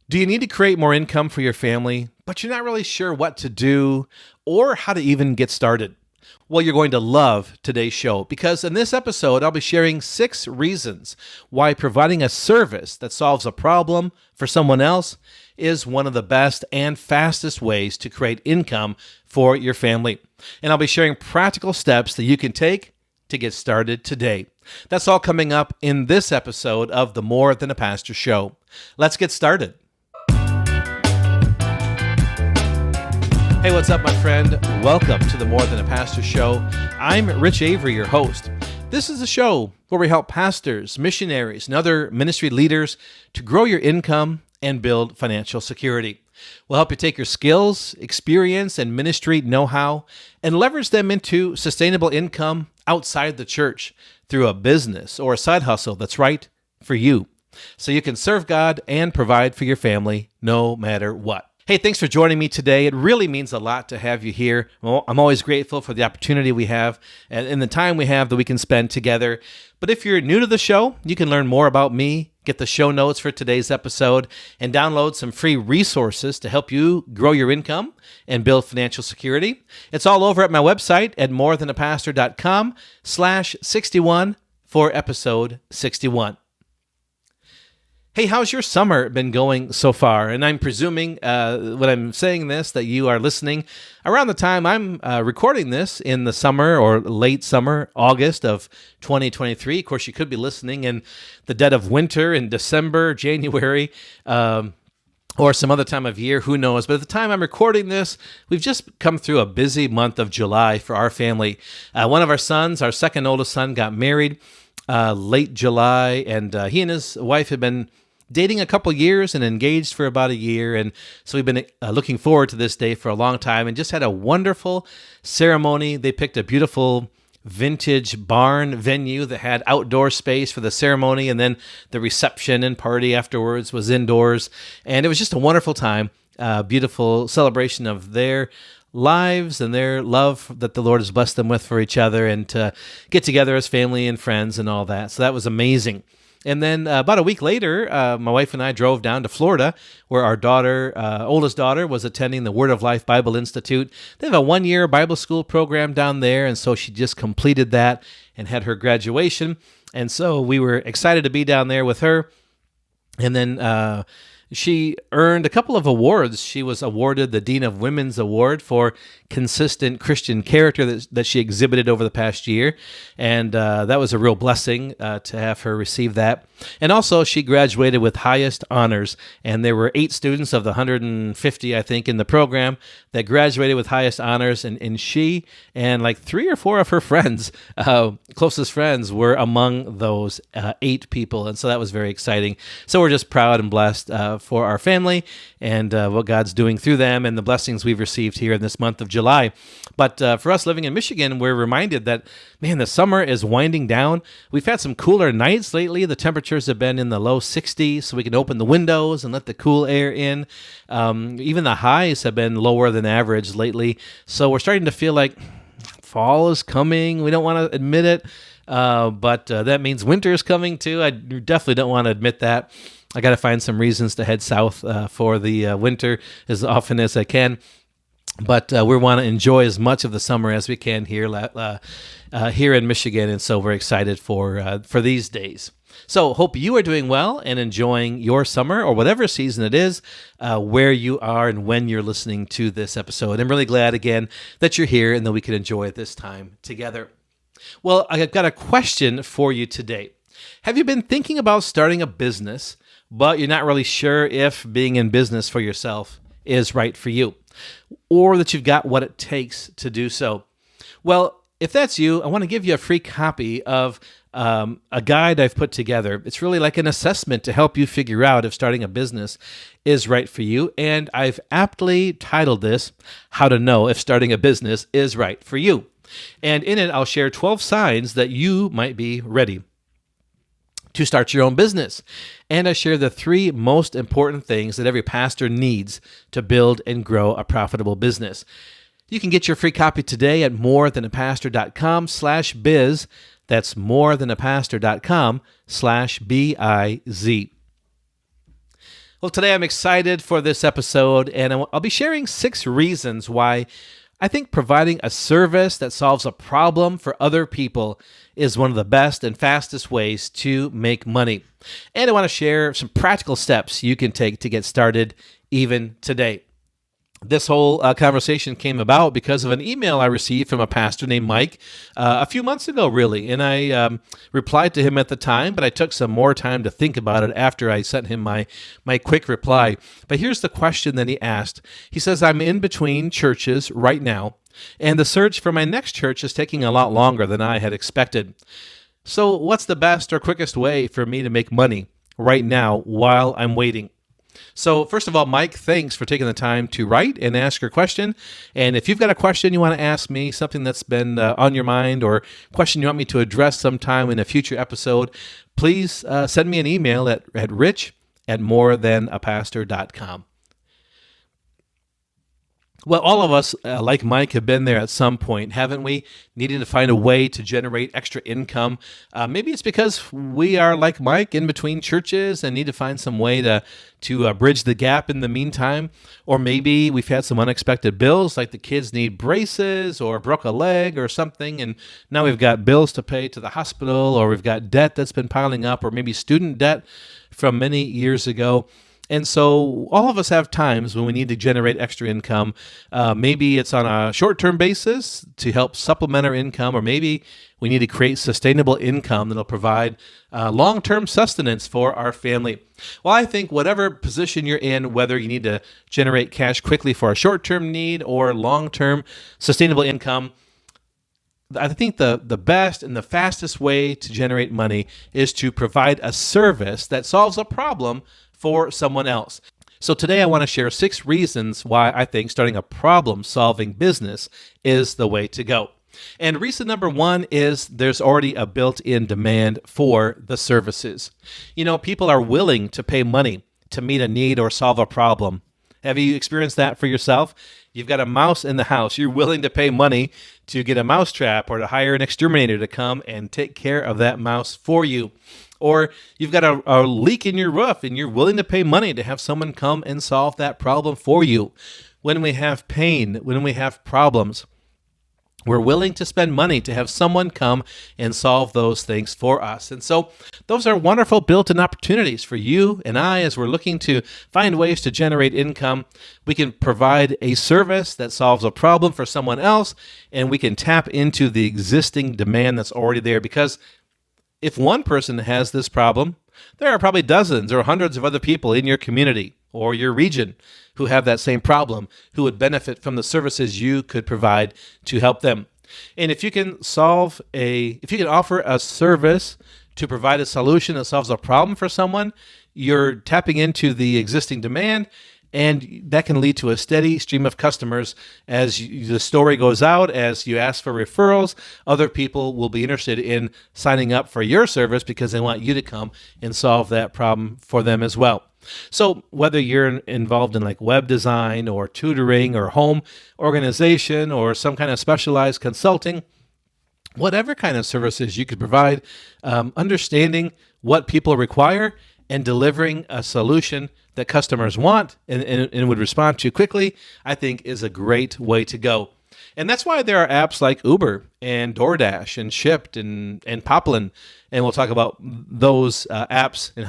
Do you need to create more income for your family, but you're not really sure what to do or how to even get started? Well, you're going to love today's show because in this episode, I'll be sharing 6 reasons why providing a service that solves a problem for someone else is one of the best and fastest ways to create income for your family. And I'll be sharing practical steps that you can take to get started today. That's all coming up in this episode of the More Than a Pastor Show. Let's get started. Hey, what's up, my friend? Welcome to the More Than a Pastor Show. I'm Rich Avery, your host. This is a show where we help pastors, missionaries, and other ministry leaders to grow your income and build financial security. We'll help you take your skills, experience, and ministry know-how and leverage them into sustainable income outside the church through a business or a side hustle that's right for you, so you can serve God and provide for your family no matter what. Hey, thanks for joining me today. It really means a lot to have you here. Well, I'm always grateful for the opportunity we have and the time we have that we can spend together. But if you're new to the show, you can learn more about me, get the show notes for today's episode, and download some free resources to help you grow your income and build financial security. It's all over at my website at morethanapastor.com/61 for episode 61. Hey, how's your summer been going so far? And I'm presuming when I'm saying this that you are listening around the time I'm recording this in the summer or late summer, August of 2023. Of course, you could be listening in the dead of winter in December, January, or some other time of year, who knows. But at the time I'm recording this, we've just come through a busy month of July for our family. One of our sons, our second oldest son, got married late July, and he and his wife had been dating a couple years and engaged for about a year. And so we've been looking forward to this day for a long time and just had a wonderful ceremony. They picked a beautiful vintage barn venue that had outdoor space for the ceremony, and then the reception and party afterwards was indoors. And it was just a wonderful time, beautiful celebration of their lives and their love that the Lord has blessed them with for each other, and to get together as family and friends and all that. So that was amazing. And then about a week later, my wife and I drove down to Florida, where our oldest daughter, was attending the Word of Life Bible Institute. They have a 1-year Bible school program down there, and so she just completed that and had her graduation. And so we were excited to be down there with her. And then she earned a couple of awards. She was awarded the Dean of Women's Award for consistent Christian character that she exhibited over the past year. And that was a real blessing to have her receive that. And also, she graduated with highest honors. And there were 8 students of the 150, I think, in the program that graduated with highest honors. And she and like 3 or 4 of her friends, closest friends, were among those 8 people. And so that was very exciting. So we're just proud and blessed for our family and what God's doing through them and the blessings we've received here in this month of July. But for us living in Michigan, we're reminded that, man, the summer is winding down. We've had some cooler nights lately. The temperatures have been in the low 60s, so we can open the windows and let the cool air in. Even the highs have been lower than average lately. So we're starting to feel like fall is coming. We don't want to admit it, but that means winter is coming too. I definitely don't want to admit that. I got to find some reasons to head south for the winter as often as I can. But we want to enjoy as much of the summer as we can here in Michigan, and so we're excited for these days. So hope you are doing well and enjoying your summer or whatever season it is, where you are and when you're listening to this episode. I'm really glad, again, that you're here and that we can enjoy this time together. Well, I've got a question for you today. Have you been thinking about starting a business, but you're not really sure if being in business for yourself is right for you, or that you've got what it takes to do so? Well, if that's you, I want to give you a free copy of a guide I've put together. It's really like an assessment to help you figure out if starting a business is right for you. And I've aptly titled this, How to Know If Starting a Business is Right for You. And in it, I'll share 12 signs that you might be ready to start your own business. And I share the 3 most important things that every pastor needs to build and grow a profitable business. You can get your free copy today at morethanapastor.com/biz. That's morethanapastor.com/biz. Well, today I'm excited for this episode, and I'll be sharing 6 reasons why I think providing a service that solves a problem for other people is one of the best and fastest ways to make money. And I want to share some practical steps you can take to get started even today. This whole conversation came about because of an email I received from a pastor named Mike a few months ago, really. And I replied to him at the time, but I took some more time to think about it after I sent him my quick reply. But here's the question that he asked. He says, I'm in between churches right now, and the search for my next church is taking a lot longer than I had expected. So what's the best or quickest way for me to make money right now while I'm waiting? So first of all, Mike, thanks for taking the time to write and ask your question. And if you've got a question you want to ask me, something that's been on your mind, or question you want me to address sometime in a future episode, please send me an email at rich@morethanapastor.com. Well, all of us, like Mike, have been there at some point, haven't we? Needing to find a way to generate extra income. Maybe it's because we are like Mike, in between churches, and need to find some way to bridge the gap in the meantime. Or maybe we've had some unexpected bills, like the kids need braces or broke a leg or something, and now we've got bills to pay to the hospital, or we've got debt that's been piling up, or maybe student debt from many years ago. And so all of us have times when we need to generate extra income. Maybe it's on a short-term basis to help supplement our income, or maybe we need to create sustainable income that'll provide long-term sustenance for our family. Well, I think whatever position you're in, whether you need to generate cash quickly for a short-term need or long-term sustainable income, I think the best and the fastest way to generate money is to provide a service that solves a problem for someone else. So today I want to share 6 reasons why I think starting a problem-solving business is the way to go. And reason number 1 is there's already a built-in demand for the services. You know, people are willing to pay money to meet a need or solve a problem. Have you experienced that for yourself? You've got a mouse in the house. You're willing to pay money to get a mouse trap or to hire an exterminator to come and take care of that mouse for you. Or you've got a leak in your roof and you're willing to pay money to have someone come and solve that problem for you. When we have pain, when we have problems, we're willing to spend money to have someone come and solve those things for us. And so those are wonderful built-in opportunities for you and I as we're looking to find ways to generate income. We can provide a service that solves a problem for someone else, and we can tap into the existing demand that's already there, because if one person has this problem, there are probably dozens or hundreds of other people in your community or your region who have that same problem, who would benefit from the services you could provide to help them. And if you can offer a service to provide a solution that solves a problem for someone, you're tapping into the existing demand, and that can lead to a steady stream of customers. As the story goes out, as you ask for referrals, other people will be interested in signing up for your service because they want you to come and solve that problem for them as well. So whether you're involved in like web design or tutoring or home organization or some kind of specialized consulting, whatever kind of services you could provide, understanding what people require and delivering a solution that customers want and would respond to quickly, I think is a great way to go. And that's why there are apps like Uber and DoorDash and Shipt and Poplin. And we'll talk about those apps and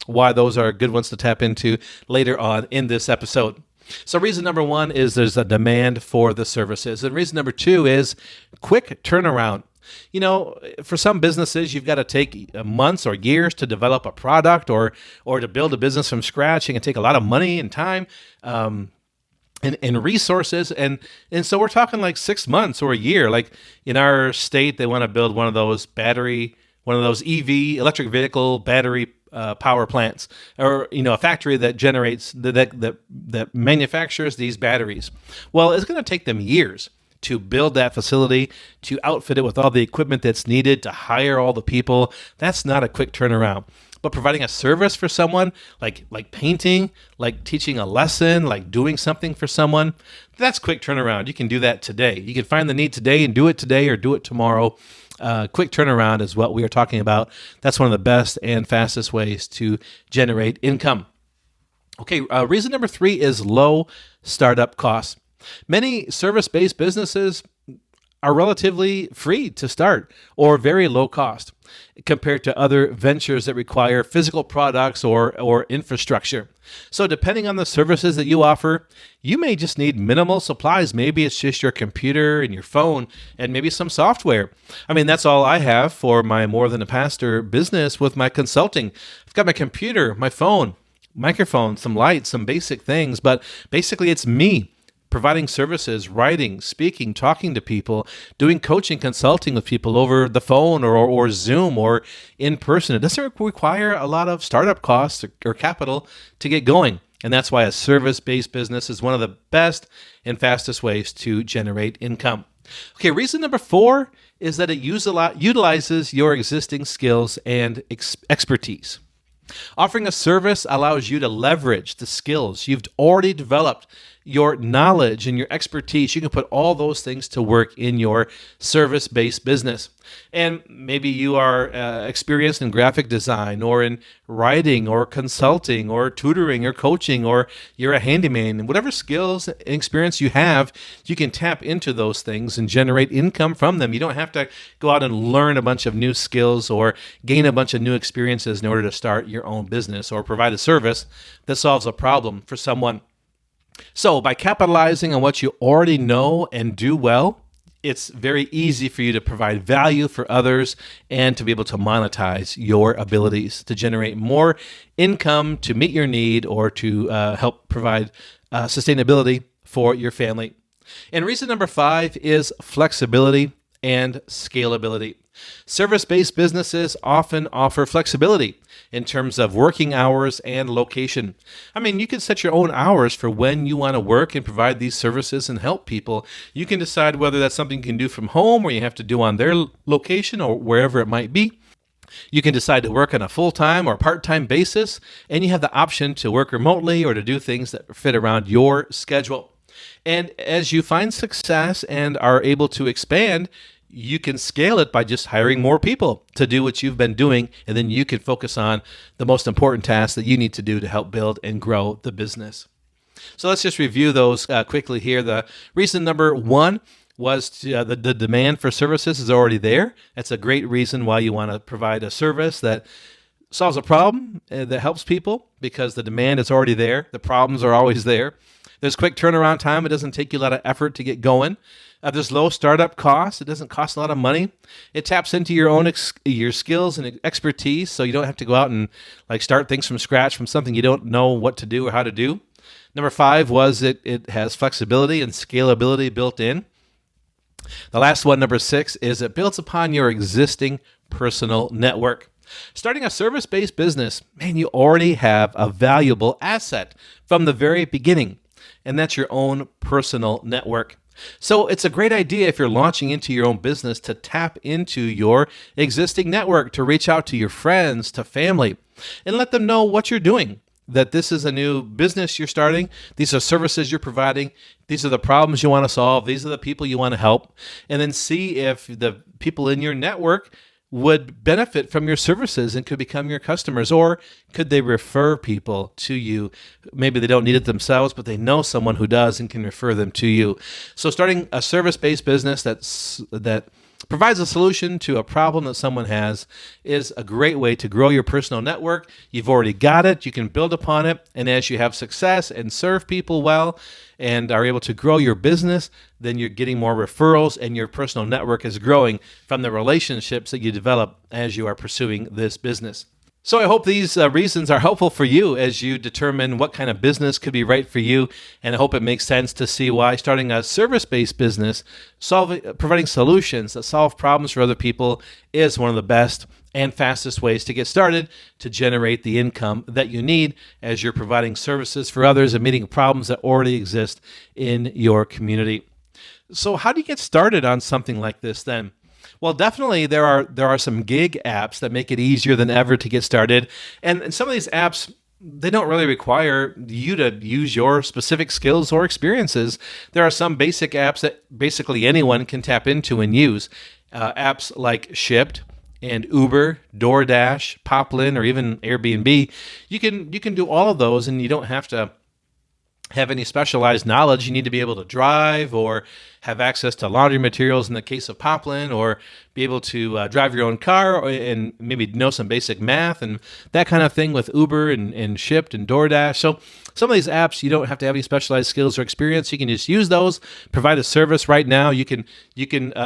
why those are good ones to tap into later on in this episode. So reason number 1 is there's a demand for the services. And reason number 2 is quick turnaround. You know, for some businesses, you've got to take months or years to develop a product or to build a business from scratch. It can take a lot of money and time and resources. And so we're talking like 6 months or a year. Like in our state, they want to build one of those EV, electric vehicle battery power plants, or a factory that generates that manufactures these batteries. Well, it's going to take them years to build that facility, to outfit it with all the equipment that's needed, to hire all the people. That's not a quick turnaround. But providing a service for someone, like painting, like teaching a lesson, like doing something for someone, that's quick turnaround. You can do that today. You can find the need today and do it today or do it tomorrow. Quick turnaround is what we are talking about. That's one of the best and fastest ways to generate income. Okay, reason number 3 is low startup costs. Many service-based businesses are relatively free to start or very low cost compared to other ventures that require physical products or infrastructure. So depending on the services that you offer, you may just need minimal supplies. Maybe it's just your computer and your phone and maybe some software. I mean, that's all I have for my More Than a Pastor business with my consulting. I've got my computer, my phone, microphone, some lights, some basic things, but basically it's me providing services, writing, speaking, talking to people, doing coaching, consulting with people over the phone or Zoom or in person. It doesn't require a lot of startup costs or capital to get going. And that's why a service-based business is one of the best and fastest ways to generate income. Okay, reason number 4 is that it utilizes your existing skills and expertise. Offering a service allows you to leverage the skills you've already developed, your knowledge and your expertise. You can put all those things to work in your service-based business. And maybe you are experienced in graphic design or in writing or consulting or tutoring or coaching, or you're a handyman. And whatever skills and experience you have, you can tap into those things and generate income from them. You don't have to go out and learn a bunch of new skills or gain a bunch of new experiences in order to start your own business or provide a service that solves a problem for someone. So by capitalizing on what you already know and do well, it's very easy for you to provide value for others and to be able to monetize your abilities to generate more income to meet your need or to help provide sustainability for your family. And reason number 5 is flexibility and scalability. Service-based businesses often offer flexibility in terms of working hours and location. I mean, you can set your own hours for when you want to work and provide these services and help people. You can decide whether that's something you can do from home or you have to do on their location or wherever it might be. You can decide to work on a full-time or part-time basis, and you have the option to work remotely or to do things that fit around your schedule. And as you find success and are able to expand, you can scale it by just hiring more people to do what you've been doing, and then you can focus on the most important tasks that you need to do to help build and grow the business. So let's just review those quickly here. The reason number 1 was the demand for services is already there. That's a great reason why you want to provide a service that solves a problem that helps people, because the demand is already there. The problems are always there. There's quick turnaround time. It doesn't take you a lot of effort to get going. There's low startup costs. It doesn't cost a lot of money. It taps into your own your skills and expertise, so you don't have to go out and start things from scratch from something you don't know what to do or how to do. Number 5 was it has flexibility and scalability built in. The last one, number 6, is it builds upon your existing personal network. Starting a service-based business, man, you already have a valuable asset from the very beginning, and that's your own personal network. So it's a great idea if you're launching into your own business to tap into your existing network, to reach out to your friends, to family, and let them know what you're doing, that this is a new business you're starting. These are services you're providing. These are the problems you want to solve. These are the people you want to help. And then see if the people in your network would benefit from your services and could become your customers, or could they refer people to you? Maybe they don't need it themselves, but they know someone who does and can refer them to you. So starting a service-based business that provides a solution to a problem that someone has is a great way to grow your personal network. You've already got it. You can build upon it. And as you have success and serve people well and are able to grow your business, then you're getting more referrals and your personal network is growing from the relationships that you develop as you are pursuing this business. So I hope these reasons are helpful for you as you determine what kind of business could be right for you, and I hope it makes sense to see why starting a service-based business, providing solutions that solve problems for other people, is one of the best and fastest ways to get started to generate the income that you need as you're providing services for others and meeting problems that already exist in your community. So how do you get started on something like this then? Well, definitely there are some gig apps that make it easier than ever to get started. And some of these apps, they don't really require you to use your specific skills or experiences. There are some basic apps that basically anyone can tap into and use. Apps like Shipt, and Uber, DoorDash, Poplin, or even Airbnb. You can do all of those, and you don't have to have any specialized knowledge. You need to be able to drive or have access to laundry materials in the case of Poplin, or be able to drive your own car, and maybe know some basic math and that kind of thing with Uber and Shipt and DoorDash. So some of these apps, you don't have to have any specialized skills or experience. You can just use those, provide a service. Right now, you can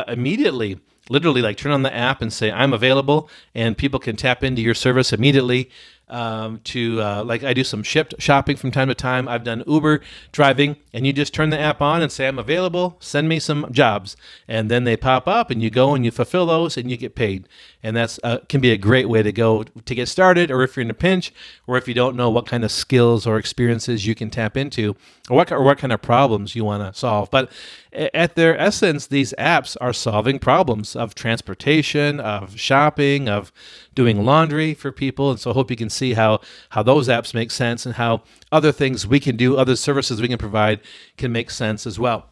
immediately, literally, like turn on the app and say, I'm available, and people can tap into your service immediately. Like I do some Shipt shopping from time to time. I've done Uber driving, and you just turn the app on and say, I'm available, send me some jobs. And then they pop up, and you go and you fulfill those, and you get paid. And that's can be a great way to go to get started, or if you're in a pinch, or if you don't know what kind of skills or experiences you can tap into, or what kind of problems you want to solve. But at their essence, these apps are solving problems of transportation, of shopping, of doing laundry for people. And so I hope you can see how those apps make sense, and how other things we can do, other services we can provide, can make sense as well.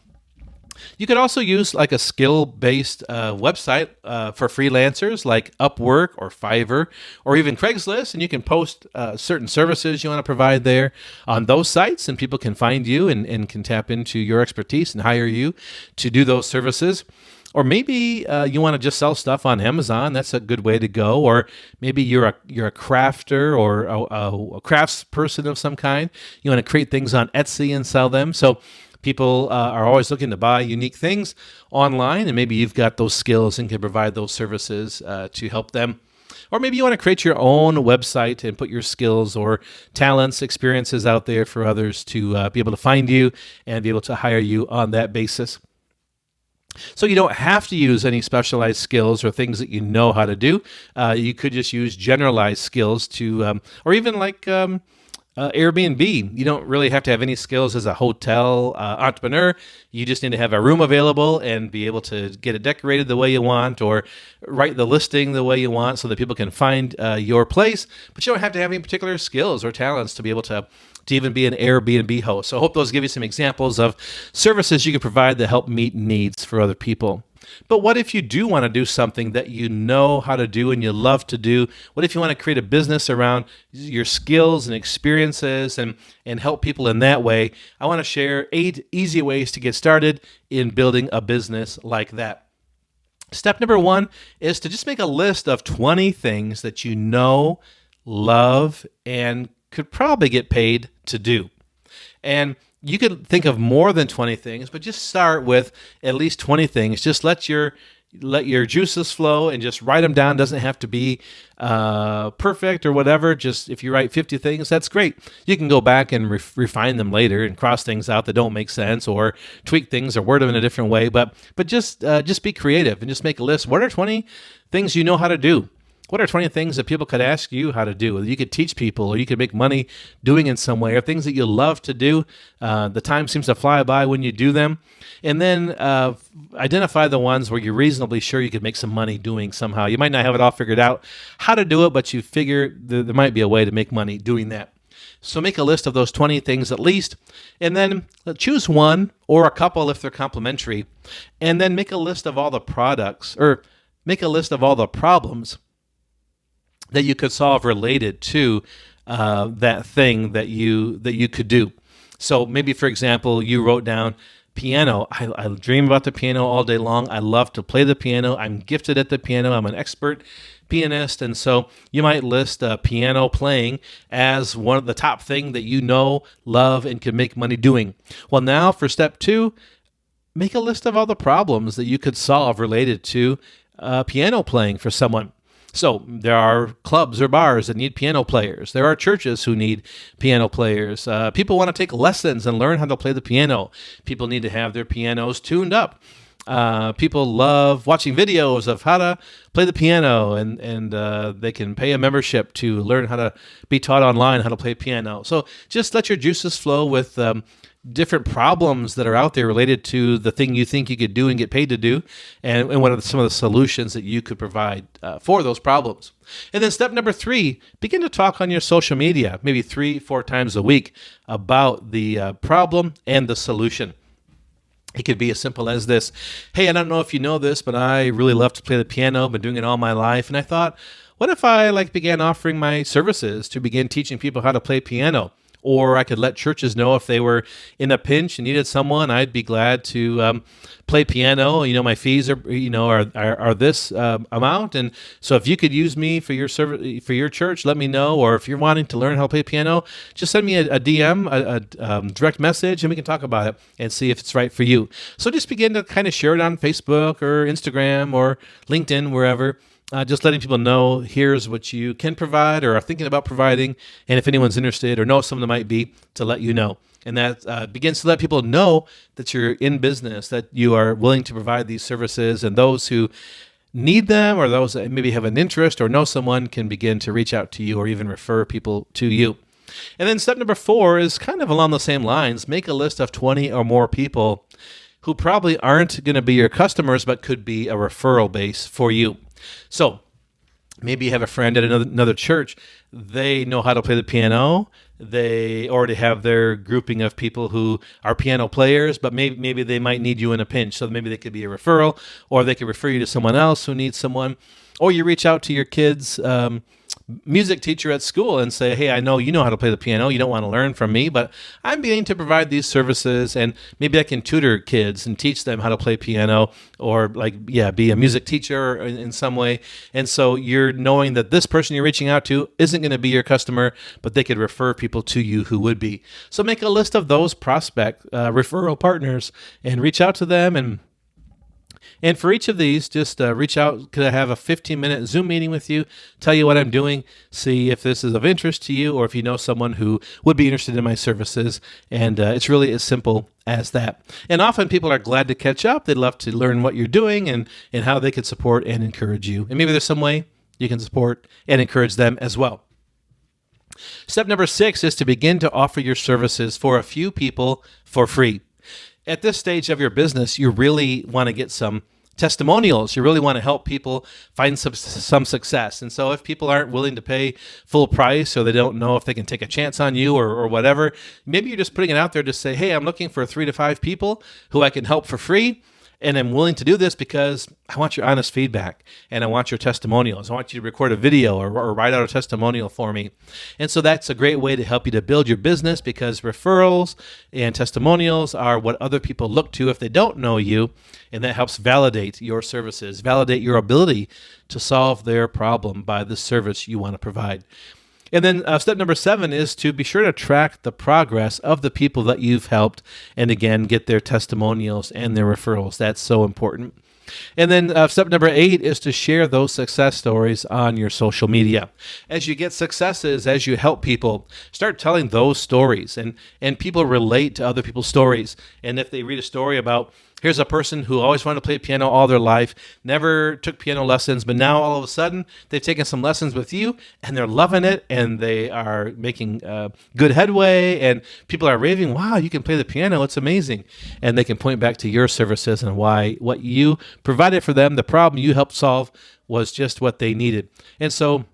You could also use like a skill-based website for freelancers like Upwork or Fiverr or even Craigslist, and you can post certain services you want to provide there on those sites, and people can find you and can tap into your expertise and hire you to do those services. Or maybe you want to just sell stuff on Amazon. That's a good way to go. Or maybe you're a crafter or a crafts person of some kind. You want to create things on Etsy and sell them. So people are always looking to buy unique things online, and maybe you've got those skills and can provide those services to help them. Or maybe you want to create your own website and put your skills or talents, experiences out there for others to be able to find you and be able to hire you on that basis. So you don't have to use any specialized skills or things that you know how to do. You could just use generalized skills to, or even like Airbnb. You don't really have to have any skills as a hotel entrepreneur. You just need to have a room available and be able to get it decorated the way you want, or write the listing the way you want so that people can find your place. But you don't have to have any particular skills or talents to be able to even be an Airbnb host. So I hope those give you some examples of services you can provide that help meet needs for other people. But what if you do want to do something that you know how to do and you love to do? What if you want to create a business around your skills and experiences and help people in that way? I want to share 8 easy ways to get started in building a business like that. Step number 1 is to just make a list of 20 things that you know, love, and could probably get paid to do. And you could think of more than 20 things, but just start with at least 20 things. Just let your juices flow and just write them down. Doesn't have to be perfect or whatever. Just if you write 50 things, that's great. You can go back and refine them later and cross things out that don't make sense, or tweak things or word them in a different way. But just be creative and just make a list. What are 20 things you know how to do? What are 20 things that people could ask you how to do, or you could teach people, or you could make money doing in some way, or things that you love to do? The time seems to fly by when you do them. And then identify the ones where you're reasonably sure you could make some money doing somehow. You might not have it all figured out how to do it, but you figure there might be a way to make money doing that. So make a list of those 20 things at least, and then choose one or a couple if they're complementary, and then make a list of all the products, or make a list of all the problems that you could solve related to that thing that you could do. So maybe, for example, you wrote down piano. I dream about the piano all day long. I love to play the piano. I'm gifted at the piano. I'm an expert pianist. And so you might list piano playing as one of the top thing that you know, love, and can make money doing. Well, now for step 2, make a list of all the problems that you could solve related to piano playing for someone. So there are clubs or bars that need piano players. There are churches who need piano players. People want to take lessons and learn how to play the piano. People need to have their pianos tuned up. People love watching videos of how to play the piano, and they can pay a membership to learn how to be taught online how to play piano. So just let your juices flow with different problems that are out there related to the thing you think you could do and get paid to do, and what are some of the solutions that you could provide for those problems. And then step number 3, begin to talk on your social media, maybe 3-4 times a week, about the problem and the solution. It could be as simple as this. Hey, I don't know if you know this, but I really love to play the piano. I've been doing it all my life. And I thought, what if I began offering my services to begin teaching people how to play piano? Or I could let churches know if they were in a pinch and needed someone. I'd be glad to play piano. My fees are this amount, and so if you could use me for your service for your church, let me know. Or if you're wanting to learn how to play piano, just send me a DM, a direct message, and we can talk about it and see if it's right for you. So just begin to kind of share it on Facebook or Instagram or LinkedIn, wherever. Just letting people know, here's what you can provide or are thinking about providing, and if anyone's interested or knows someone that might be, to let you know. And that begins to let people know that you're in business, that you are willing to provide these services, and those who need them or those that maybe have an interest or know someone can begin to reach out to you or even refer people to you. And then step number 4 is kind of along the same lines. Make a list of 20 or more people who probably aren't going to be your customers but could be a referral base for you. So maybe you have a friend at another church. They know how to play the piano. They already have their grouping of people who are piano players, but maybe they might need you in a pinch. So maybe they could be a referral, or they could refer you to someone else who needs someone. Or you reach out to your kids' music teacher at school and say, hey, I know you know how to play the piano. You don't want to learn from me, but I'm beginning to provide these services, and maybe I can tutor kids and teach them how to play piano, or be a music teacher in some way. And so you're knowing that this person you're reaching out to isn't going to be your customer, but they could refer people to you who would be. So make a list of those prospect referral partners and reach out to them. And for each of these, just reach out. Could I have a 15-minute Zoom meeting with you, tell you what I'm doing, see if this is of interest to you, or if you know someone who would be interested in my services. And it's really as simple as that. And often people are glad to catch up. They'd love to learn what you're doing and how they could support and encourage you. And maybe there's some way you can support and encourage them as well. Step number 6 is to begin to offer your services for a few people for free. At this stage of your business, you really want to get some testimonials. You really want to help people find some success. And so if people aren't willing to pay full price, or they don't know if they can take a chance on you or whatever, maybe you're just putting it out there to say, hey, I'm looking for 3 to 5 people who I can help for free. And I'm willing to do this because I want your honest feedback, and I want your testimonials. I want you to record a video or write out a testimonial for me. And so that's a great way to help you to build your business, because referrals and testimonials are what other people look to if they don't know you. And that helps validate your services, validate your ability to solve their problem by the service you want to provide. And then step number 7 is to be sure to track the progress of the people that you've helped, and again, get their testimonials and their referrals. That's so important. And then step number 8 is to share those success stories on your social media. As you get successes, as you help people, start telling those stories, and people relate to other people's stories. And if they read a story about, here's a person who always wanted to play piano all their life, never took piano lessons, but now all of a sudden they've taken some lessons with you and they're loving it, and they are making good headway, and people are raving, wow, you can play the piano, it's amazing. And they can point back to your services and why what you provided for them, the problem you helped solve, was just what they needed. And so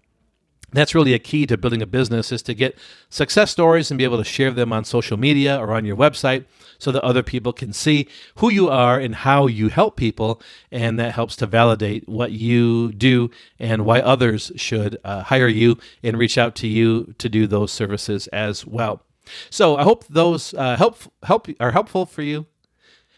that's really a key to building a business, is to get success stories and be able to share them on social media or on your website so that other people can see who you are and how you help people. And that helps to validate what you do and why others should hire you and reach out to you to do those services as well. So I hope those are helpful for you.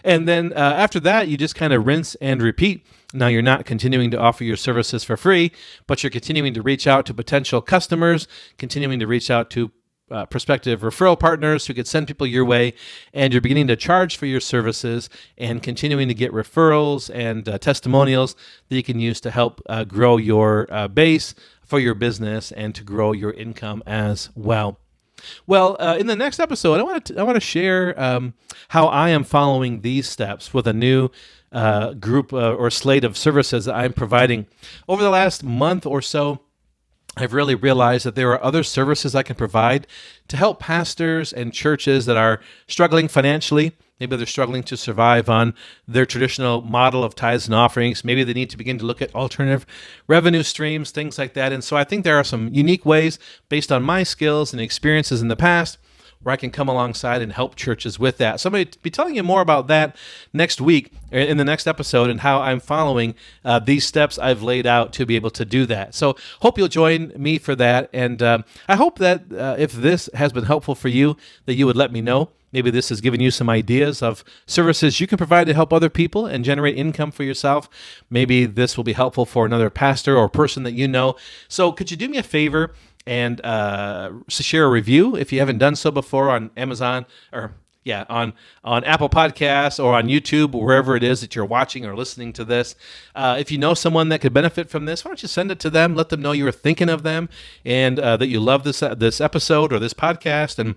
And then after that, you just kind of rinse and repeat. Now you're not continuing to offer your services for free, but you're continuing to reach out to potential customers, continuing to reach out to prospective referral partners who could send people your way, and you're beginning to charge for your services and continuing to get referrals and testimonials that you can use to help grow your base for your business and to grow your income as well. Well, in the next episode, I want to share how I am following these steps with a new group or slate of services that I'm providing. Over the last month or so, I've really realized that there are other services I can provide to help pastors and churches that are struggling financially. Maybe they're struggling to survive on their traditional model of tithes and offerings. Maybe they need to begin to look at alternative revenue streams, things like that. And so I think there are some unique ways, based on my skills and experiences in the past, where I can come alongside and help churches with that. So I'm going to be telling you more about that next week in the next episode, and how I'm following these steps I've laid out to be able to do that. So hope you'll join me for that. And I hope that if this has been helpful for you, that you would let me know. Maybe this has given you some ideas of services you can provide to help other people and generate income for yourself. Maybe this will be helpful for another pastor or person that you know. So could you do me a favor and share a review if you haven't done so before on Amazon or on Apple Podcasts or on YouTube, or wherever it is that you're watching or listening to this. If you know someone that could benefit from this, why don't you send it to them? Let them know you were thinking of them and that you love this episode or this podcast, and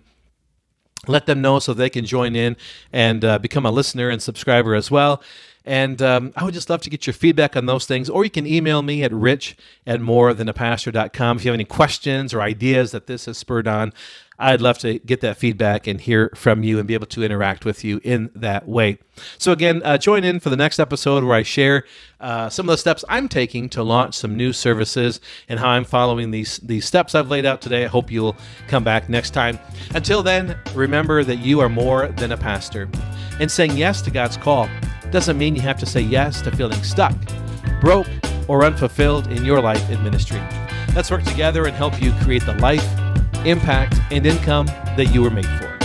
let them know so they can join in and become a listener and subscriber as well. And I would just love to get your feedback on those things. Or you can email me at rich@morethanapastor.com if you have any questions or ideas that this has spurred on. I'd love to get that feedback and hear from you and be able to interact with you in that way. So again, join in for the next episode where I share some of the steps I'm taking to launch some new services and how I'm following these steps I've laid out today. I hope you'll come back next time. Until then, remember that you are more than a pastor. And saying yes to God's call doesn't mean you have to say yes to feeling stuck, broke, or unfulfilled in your life in ministry. Let's work together and help you create the life, impact, and income that you were made for.